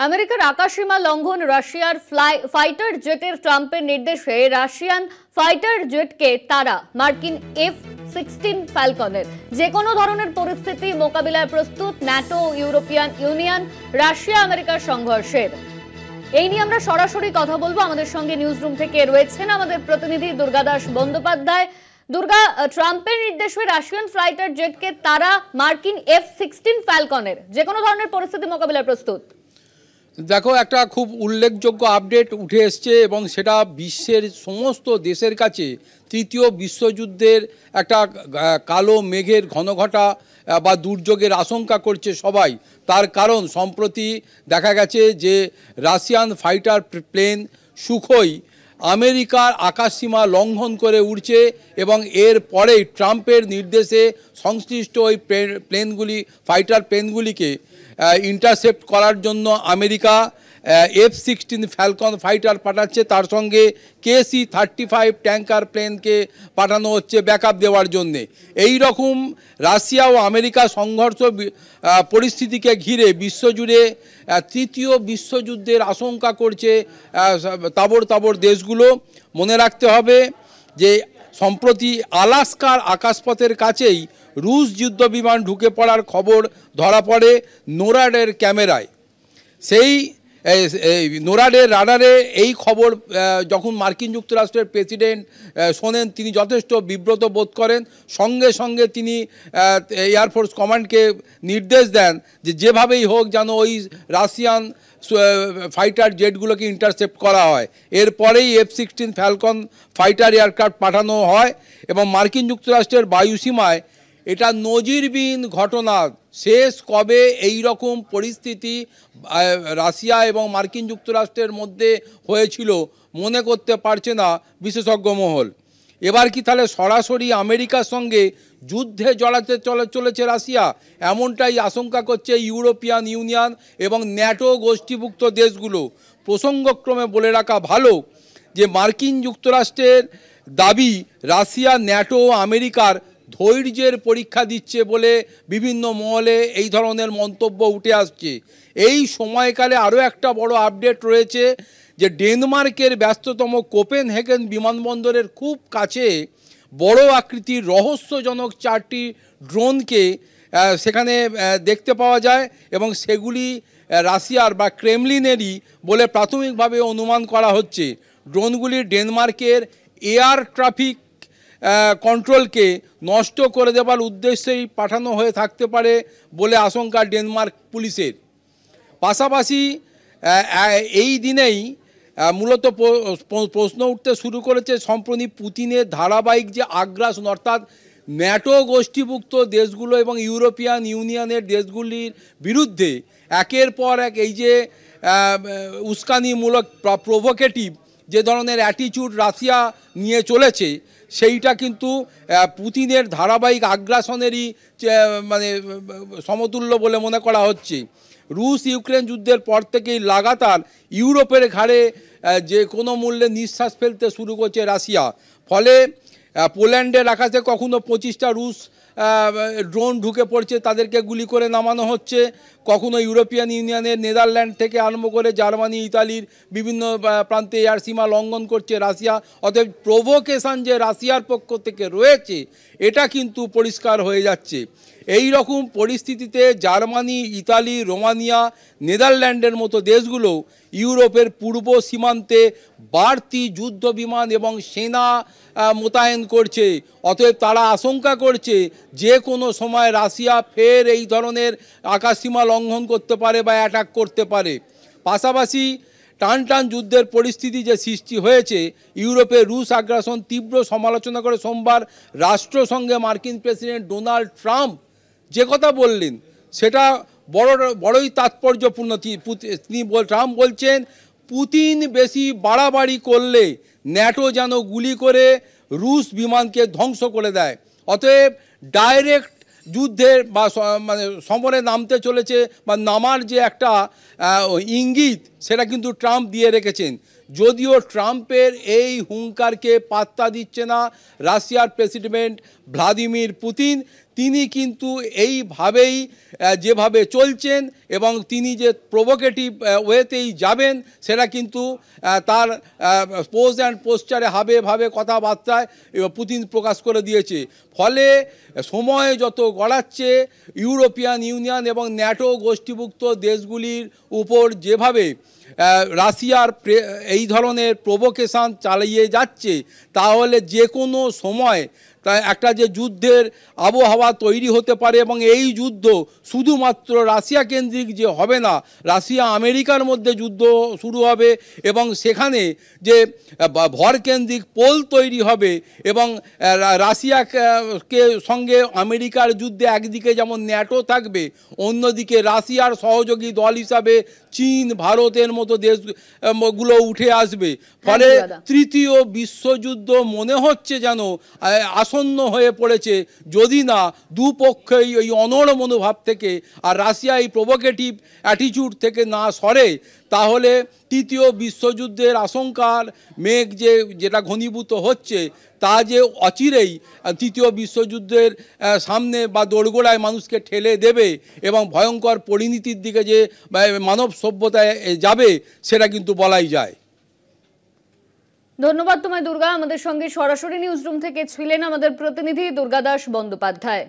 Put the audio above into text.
আমেরিকার আকাশসীমা লঙ্ঘন, রাশিয়ার ফাইটার জেটের ট্রাম্পের নির্দেশে রাশিয়ান ফাইটার জেটকে তারা মার্কিন F-16 ফ্যালকনের যে কোনো ধরনের পরিস্থিতি মোকাবিলায় প্রস্তুত ন্যাটো, ইউরোপিয়ান ইউনিয়ন, রাশিয়া আমেরিকার সংঘর্ষের। এই নিয়ে আমরা সরাসরি কথা বলবো। আমাদের সঙ্গে নিউজ রুম থেকে রয়েছেন আমাদের প্রতিনিধি দুর্গাদাস বন্দ্যোপাধ্যায়। দুর্গা, ট্রাম্পের নির্দেশে রাশিয়ান ফাইটার জেটকে তারা মার্কিন F-16 ফ্যালকনের যে কোনো ধরনের পরিস্থিতি মোকাবিলায় প্রস্তুত। দেখো, একটা খুব উল্লেখযোগ্য আপডেট উঠে এসছে এবং সেটা বিশ্বের সমস্ত দেশের কাছে তৃতীয় বিশ্বযুদ্ধের একটা কালো মেঘের ঘনঘটা বা দুর্যোগের আশঙ্কা করছে সবাই। তার কারণ সম্প্রতি দেখা গেছে যে রাশিয়ান ফাইটার প্লেন সুখোই আমেরিকার আকাশসীমা লঙ্ঘন করে উড়ছে এবং এর পরেই ট্রাম্পের নির্দেশে সংশ্লিষ্ট ওই ফাইটার প্লেনগুলিকে ইন্টারসেপ্ট করার জন্য আমেরিকা F-16 ফ্যালকন ফাইটার পাঠাচ্ছে। তার সঙ্গে KC-35 ট্যাঙ্কার প্লেনকে পাঠানো হচ্ছে ব্যাকআপ দেওয়ার জন্যে। এই রকম রাশিয়া ও আমেরিকা সংঘর্ষ পরিস্থিতিকে ঘিরে বিশ্বজুড়ে তৃতীয় বিশ্বযুদ্ধের আশঙ্কা করছে তাবড় দেশগুলো। মনে রাখতে হবে যে সম্প্রতি আলাস্কার আকাশপথের কাছেই রুশ যুদ্ধবিমান ঢুকে পড়ার খবর ধরা পড়ে নোরাডের ক্যামেরায়। সেই নোরাডের রাডারে এই খবর যখন মার্কিন যুক্তরাষ্ট্রের প্রেসিডেন্ট শোনেন, তিনি যথেষ্ট বিব্রত বোধ করেন। সঙ্গে সঙ্গে তিনি এয়ারফোর্স কমান্ডকে নির্দেশ দেন যে যেভাবেই হোক যেন ওই রাশিয়ান ফাইটার জেটগুলোকে ইন্টারসেপ্ট করা হয়। এরপরেই F-16 ফ্যালকন ফাইটার এয়ারক্রাফট পাঠানো হয় এবং মার্কিন যুক্তরাষ্ট্রের বায়ুসীমায় এটা নজিরবিহীন ঘটনা। শেষ কবে এই রকম পরিস্থিতি রাশিয়া এবং মার্কিন যুক্তরাষ্ট্রের মধ্যে হয়েছিল মনে করতে পারছে না বিশেষজ্ঞ মহল। এবার কি তাহলে সরাসরি আমেরিকার সঙ্গে যুদ্ধে জড়াতে চলেছে রাশিয়া? এমনটাই আশঙ্কা করছে ইউরোপিয়ান ইউনিয়ন এবং ন্যাটো গোষ্ঠীভুক্ত দেশগুলো। প্রসঙ্গক্রমে বলে রাখা ভালো যে মার্কিন যুক্তরাষ্ট্রের দাবি রাশিয়া ন্যাটো ও আমেরিকার ধৈর্যের পরীক্ষা দিচ্ছে বলে বিভিন্ন মহলে এই ধরনের মন্তব্য উঠে আসছে। এই সময়কালে আরও একটা বড় আপডেট রয়েছে যে ডেনমার্কের ব্যস্ততম কোপেনহেগেন বিমানবন্দরের খুব কাছে বড় আকৃতির রহস্যজনক 4টি ড্রোনকে সেখানে দেখতে পাওয়া যায় এবং সেগুলি রাশিয়ার বা ক্রেমলিনেরই বলে প্রাথমিকভাবে অনুমান করা হচ্ছে। ড্রোনগুলি ডেনমার্কের এয়ার ট্রাফিক কন্ট্রোলকে নষ্ট করে দেবার উদ্দেশ্যেই পাঠানো হয়ে থাকতে পারে বলে আশঙ্কা ডেনমার্ক পুলিশের। পাশাপাশি এই দিনেই মূলত প্রশ্ন উঠতে শুরু করেছে সম্প্রতি পুতিনের ধারাবাহিক যে আগ্রাসন, অর্থাৎ ন্যাটো গোষ্ঠীভুক্ত দেশগুলো এবং ইউরোপিয়ান ইউনিয়নের দেশগুলির বিরুদ্ধে একের পর এক এই যে উস্কানিমূলক প্রভোকেটিভ যে ধরনের অ্যাটিটিউড রাশিয়া নিয়ে চলেছে, সেইটা কিন্তু পুতিনের ধারাবাহিক আগ্রাসনেরই মানে সমতুল্য বলে মনে করা হচ্ছে। রুশ ইউক্রেন যুদ্ধের পর থেকেই লাগাতার ইউরোপের ঘাড়ে যে কোনো মূল্যে নিঃশ্বাস ফেলতে শুরু করছে রাশিয়া। ফলে পোল্যান্ডের আকাশে কখনো 25টা রুশ ড্রোন ঢুকে পড়ছে, তাদেরকে গুলি করে নামানো হচ্ছে। কখনো ইউরোপিয়ান ইউনিয়নের নেদারল্যান্ড থেকে আরম্ভ করে জার্মানি, ইতালির বিভিন্ন প্রান্তে এয়ার সীমা লঙ্ঘন করছে রাশিয়া। অতএব প্রভোকেশন যে রাশিয়ার পক্ষ থেকে রয়েছে এটা কিন্তু পরিষ্কার হয়ে যাচ্ছে। এই রকম পরিস্থিতিতে জার্মানি, ইতালি, রোমানিয়া, নেদারল্যান্ডের মতো দেশগুলো ইউরোপের পূর্ব সীমান্তে বাড়তি যুদ্ধ বিমান এবং সেনা মোতায়েন করছে। অতএব তারা আশঙ্কা করছে যে কোনো সময় রাশিয়া ফের এই ধরনের আকাশসীমা লঙ্ঘন করতে পারে বা অ্যাটাক করতে পারে। পাশাপাশি টান যুদ্ধের পরিস্থিতি যে সৃষ্টি হয়েছে, ইউরোপে রুশ আগ্রাসন তীব্র সমালোচনা করে সোমবার রাষ্ট্রসংঘে মার্কিন প্রেসিডেন্ট ডোনাল্ড ট্রাম্প যে কথা বললেন সেটা বড়ই তাৎপর্যপূর্ণ। ট্রাম্প বলছেন পুতিন বেশি বাড়াবাড়ি করলে ন্যাটো যেন গুলি করে রুশ বিমানকে ধ্বংস করে দেয়। অতএব ডাইরেক্ট যুদ্ধের বা মানে সমরে নামতে চলেছে বা নামার যে একটা ইঙ্গিত সেটা কিন্তু ট্রাম্প দিয়ে রেখেছেন। যদিও ট্রাম্পের এই হুঙ্কারকে পাত্তা দিচ্ছে না রাশিয়ার প্রেসিডেন্ট ভ্লাদিমির পুতিন। তিনি কিন্তু এইভাবেই যেভাবে চলছেন এবং তিনি যে প্রভোকেটিভ ওয়েতেই যাবেন সেটা কিন্তু তার পোস্ট অ্যান্ড পোস্টারে ভাবে কথাবার্তায় পুতিন প্রকাশ করে দিয়েছে। ফলে সময় যত গড়াচ্ছে ইউরোপিয়ান ইউনিয়ন এবং ন্যাটো গোষ্ঠীভুক্ত দেশগুলির উপর যেভাবে রাশিয়ার এই ধরনের প্রভোকেশন চালিয়ে যাচ্ছে, তাহলে যে কোনো সময় একটা যে যুদ্ধের আবহাওয়া তৈরি হতে পারে এবং এই যুদ্ধ শুধুমাত্র রাশিয়া কেন্দ্রিক যে হবে না, রাশিয়া আমেরিকার মধ্যে যুদ্ধ শুরু হবে এবং সেখানে যে ভরকেন্দ্রিক পোল তৈরি হবে এবং রাশিয়াকে সঙ্গে আমেরিকার যুদ্ধে একদিকে যেমন ন্যাটো থাকবে, অন্যদিকে রাশিয়ার সহযোগী দল হিসাবে চীন, ভারতের মতো দেশগুলো উঠে আসবে। ফলে তৃতীয় বিশ্বযুদ্ধ মনে হচ্ছে যেন আসন্ন হয়ে পড়েছে, যদি না দুপক্ষই ওই অনড় মনোভাব থেকে আর রাশিয়া এই প্রভোকেটিভ অ্যাটিটিউড থেকে না সরে, তাহলে তৃতীয় বিশ্বযুদ্ধের আশঙ্কার মেঘ যেটা ঘনীভূত হচ্ছে তা যে অচিরেই তৃতীয় বিশ্বযুদ্ধের সামনে বা দোরগোড়ায় মানুষকে ঠেলে দেবে এবং ভয়ঙ্কর পরিণতির দিকে যে মানব সভ্যতায় যাবে সেটা কিন্তু বলাই যায়। ধন্যবাদ তোমায় দুর্গা। আমাদের সঙ্গে সরাসরি নিউজ রুম থেকে ছিলেন আমাদের প্রতিনিধি দুর্গাদাস বন্দ্যোপাধ্যায়।